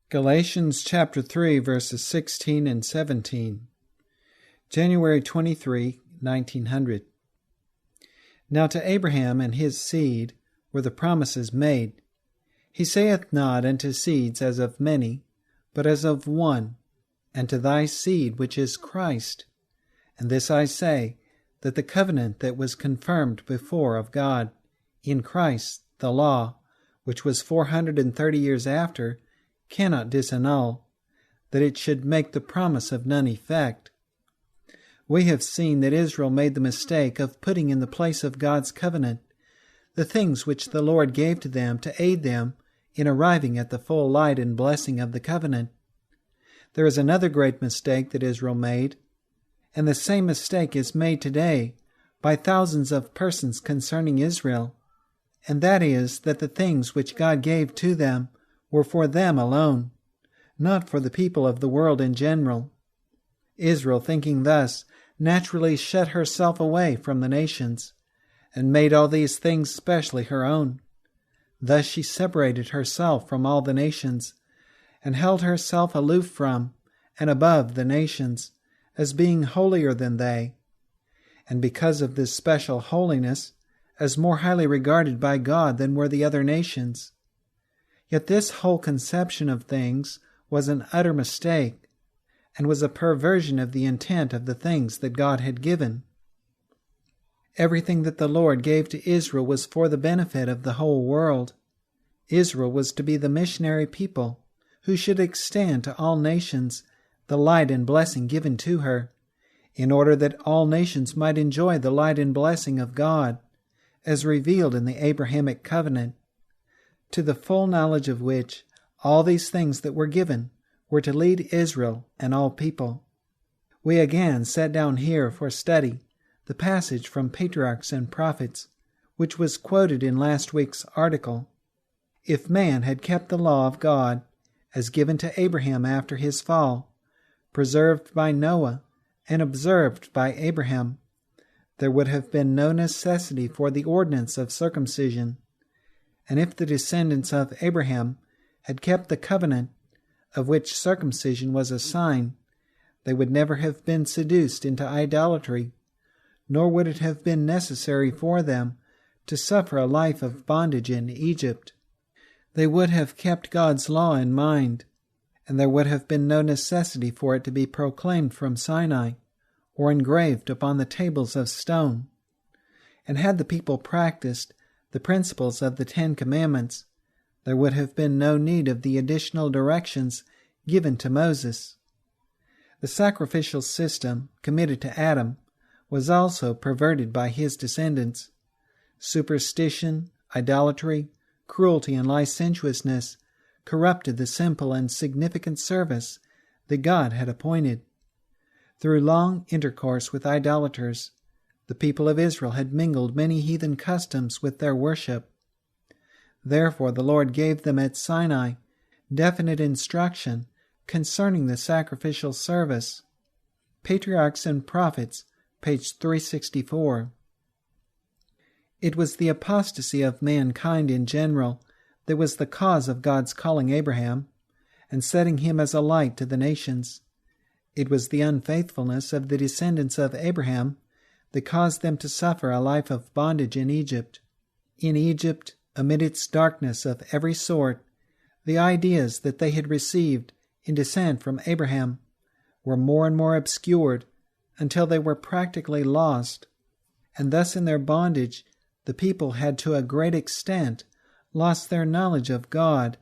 Galatians chapter 3, verses 16 and 17. January 23, 1900. Now to Abraham and his seed were the promises made. He saith not unto seeds as of many, but as of one, and to thy seed which is Christ. And this I say, that the covenant that was confirmed before of God in Christ, the law, which was 430 years after, cannot disannul, that it should make the promise of none effect. We have seen that Israel made the mistake of putting in the place of God's covenant the things which the Lord gave to them to aid them in arriving at the full light and blessing of the covenant. There is another great mistake that Israel made, and the same mistake is made today by thousands of persons concerning Israel, and that is that the things which God gave to them were for them alone, not for the people of the world in general. Israel, thinking thus, naturally shut herself away from the nations, and made all these things specially her own. Thus she separated herself from all the nations, and held herself aloof from and above the nations, as being holier than they, and because of this special holiness, as more highly regarded by God than were the other nations. Yet this whole conception of things was an utter mistake, and was a perversion of the intent of the things that God had given. Everything that the Lord gave to Israel was for the benefit of the whole world. Israel was to be the missionary people, who should extend to all nations the light and blessing given to her, in order that all nations might enjoy the light and blessing of God, as revealed in the Abrahamic covenant, to the full knowledge of which all these things that were given were to lead Israel and all people. We again set down here for study the passage from Patriarchs and Prophets, which was quoted in last week's article. If man had kept the law of God, as given to Abraham after his fall, preserved by Noah and observed by Abraham, there would have been no necessity for the ordinance of circumcision. And if the descendants of Abraham had kept the covenant of which circumcision was a sign, they would never have been seduced into idolatry, nor would it have been necessary for them to suffer a life of bondage in Egypt. They would have kept God's law in mind, and there would have been no necessity for it to be proclaimed from Sinai or engraved upon the tables of stone. And had the people practiced the principles of the 10 Commandments, there would have been no need of the additional directions given to Moses. The sacrificial system committed to Adam was also perverted by his descendants. Superstition, idolatry, cruelty, and licentiousness corrupted the simple and significant service that God had appointed. Through long intercourse with idolaters, the people of Israel had mingled many heathen customs with their worship. Therefore the Lord gave them at Sinai definite instruction concerning the sacrificial service. Patriarchs and Prophets, page 364. It was the apostasy of mankind in general that was the cause of God's calling Abraham and setting him as a light to the nations. It was the unfaithfulness of the descendants of Abraham that caused them to suffer a life of bondage in Egypt. In Egypt, amid its darkness of every sort, the ideas that they had received in descent from Abraham were more and more obscured until they were practically lost, and thus in their bondage the people had to a great extent lost their knowledge of God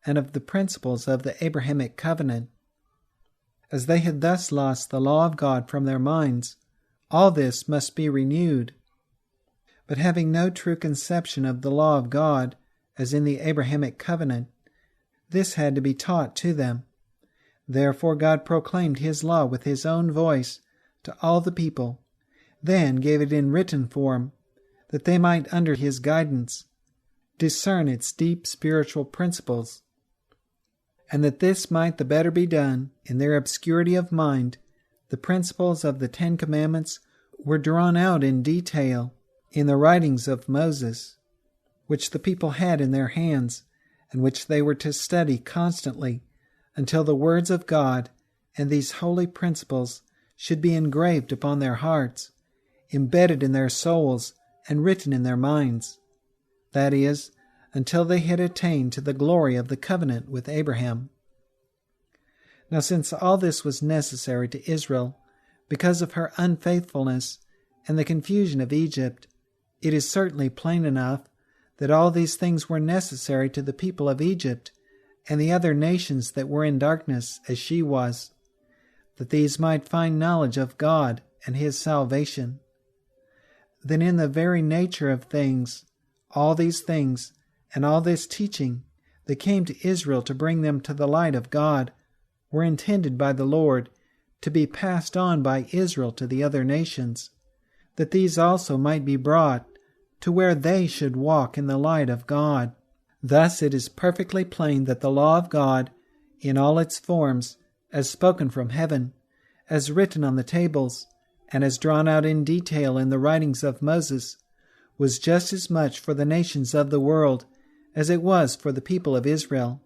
and of the principles of the Abrahamic covenant. As they had thus lost the law of God from their minds, all this must be renewed. But having no true conception of the law of God, as in the Abrahamic covenant, this had to be taught to them. Therefore God proclaimed his law with his own voice to all the people, then gave it in written form, that they might, under his guidance, discern its deep spiritual principles. And that this might the better be done, in their obscurity of mind, the principles of the 10 Commandments were drawn out in detail in the writings of Moses, which the people had in their hands, and which they were to study constantly until the words of God and these holy principles should be engraved upon their hearts, embedded in their souls, and written in their minds. That is, until they had attained to the glory of the covenant with Abraham. Now, since all this was necessary to Israel because of her unfaithfulness and the confusion of Egypt, it is certainly plain enough that all these things were necessary to the people of Egypt and the other nations that were in darkness as she was, that these might find knowledge of God and His salvation. Then in the very nature of things, all these things and all this teaching that came to Israel to bring them to the light of God were intended by the Lord to be passed on by Israel to the other nations, that these also might be brought to where they should walk in the light of God. Thus it is perfectly plain that the law of God, in all its forms, as spoken from heaven, as written on the tables, and as drawn out in detail in the writings of Moses, was just as much for the nations of the world as it was for the people of Israel.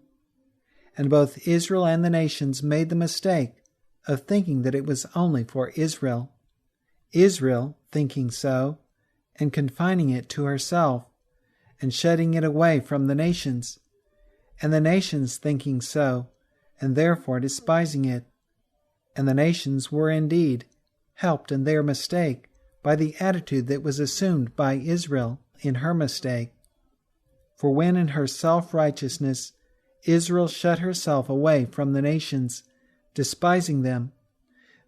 And both Israel and the nations made the mistake of thinking that it was only for Israel. Israel thinking so, and confining it to herself, and shutting it away from the nations, and the nations thinking so, and therefore despising it. And the nations were indeed helped in their mistake by the attitude that was assumed by Israel in her mistake. For when in her self-righteousness Israel shut herself away from the nations, despising them,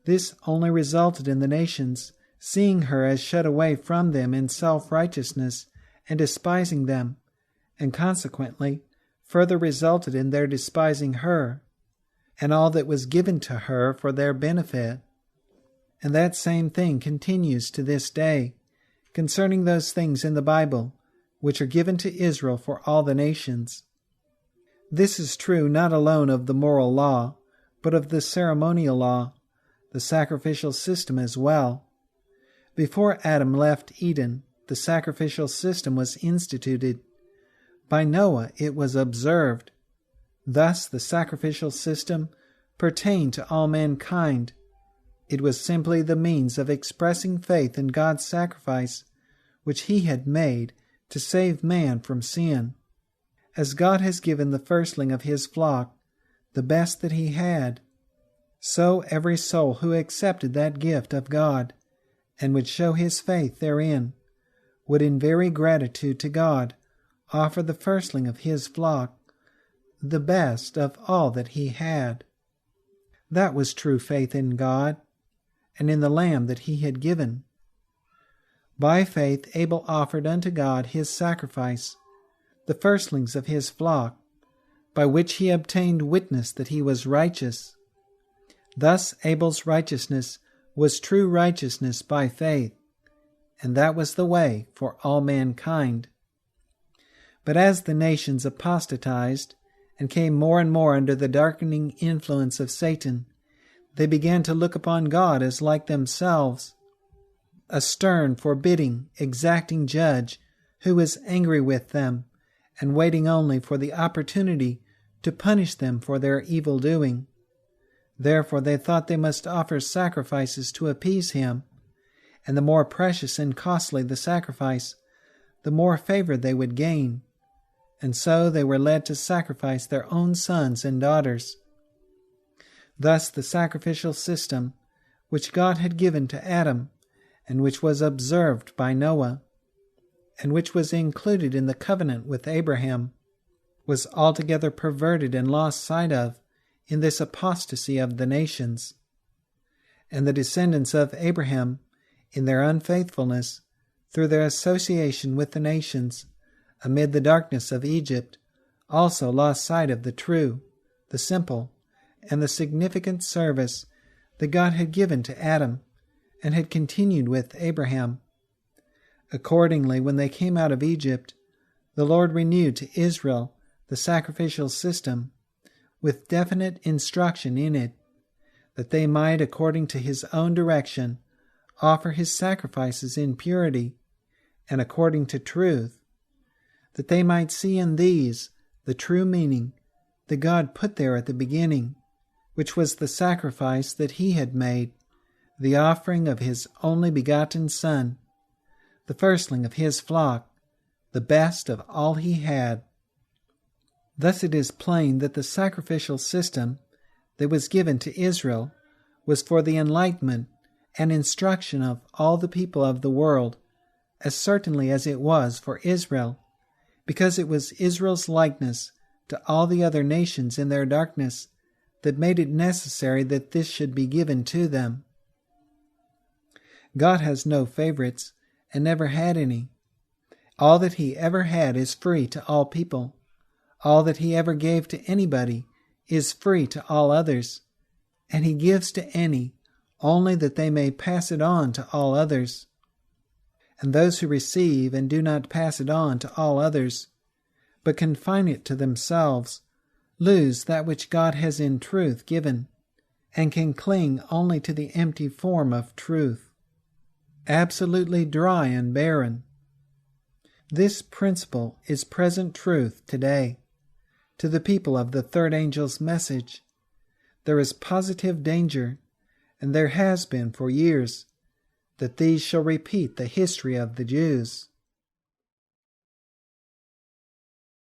this only resulted in the nations seeing her as shut away from them in self-righteousness and despising them, and consequently further resulted in their despising her, and all that was given to her for their benefit. And that same thing continues to this day, concerning those things in the Bible which are given to Israel for all the nations. This is true not alone of the moral law, but of the ceremonial law, the sacrificial system as well. Before Adam left Eden, the sacrificial system was instituted. By Noah it was observed. Thus the sacrificial system pertained to all mankind. It was simply the means of expressing faith in God's sacrifice, which He had made to save man from sin. As God has given the firstling of His flock, the best that He had, so every soul who accepted that gift of God, and would show his faith therein, would in very gratitude to God offer the firstling of His flock, the best of all that he had. That was true faith in God, and in the Lamb that He had given. By faith Abel offered unto God his sacrifice, the firstlings of his flock, by which he obtained witness that he was righteous. Thus Abel's righteousness was true righteousness by faith, and that was the way for all mankind. But as the nations apostatized and came more and more under the darkening influence of Satan, they began to look upon God as like themselves, a stern, forbidding, exacting judge who is angry with them and waiting only for the opportunity to punish them for their evil doing. Therefore they thought they must offer sacrifices to appease Him, and the more precious and costly the sacrifice, the more favor they would gain, and so they were led to sacrifice their own sons and daughters. Thus the sacrificial system, which God had given to Adam, and which was observed by Noah, and which was included in the covenant with Abraham, was altogether perverted and lost sight of in this apostasy of the nations. And the descendants of Abraham, in their unfaithfulness, through their association with the nations, amid the darkness of Egypt, also lost sight of the true, the simple, and the significant service that God had given to Adam and had continued with Abraham. Accordingly, when they came out of Egypt, the Lord renewed to Israel the sacrificial system, with definite instruction in it, that they might, according to His own direction, offer His sacrifices in purity and according to truth, that they might see in these the true meaning, that God put there at the beginning, which was the sacrifice that he had made, the offering of his only begotten Son, the firstling of his flock, the best of all he had. Thus it is plain that the sacrificial system that was given to Israel was for the enlightenment and instruction of all the people of the world, as certainly as it was for Israel, because it was Israel's likeness to all the other nations in their darkness that made it necessary that this should be given to them. God has no favorites and never had any. All that he ever had is free to all people. All that he ever gave to anybody is free to all others, and he gives to any only that they may pass it on to all others. And those who receive and do not pass it on to all others, but confine it to themselves, lose that which God has in truth given, and can cling only to the empty form of truth, absolutely dry and barren. This principle is present truth today. To the people of the third angel's message, there is positive danger, and there has been for years, that these shall repeat the history of the Jews.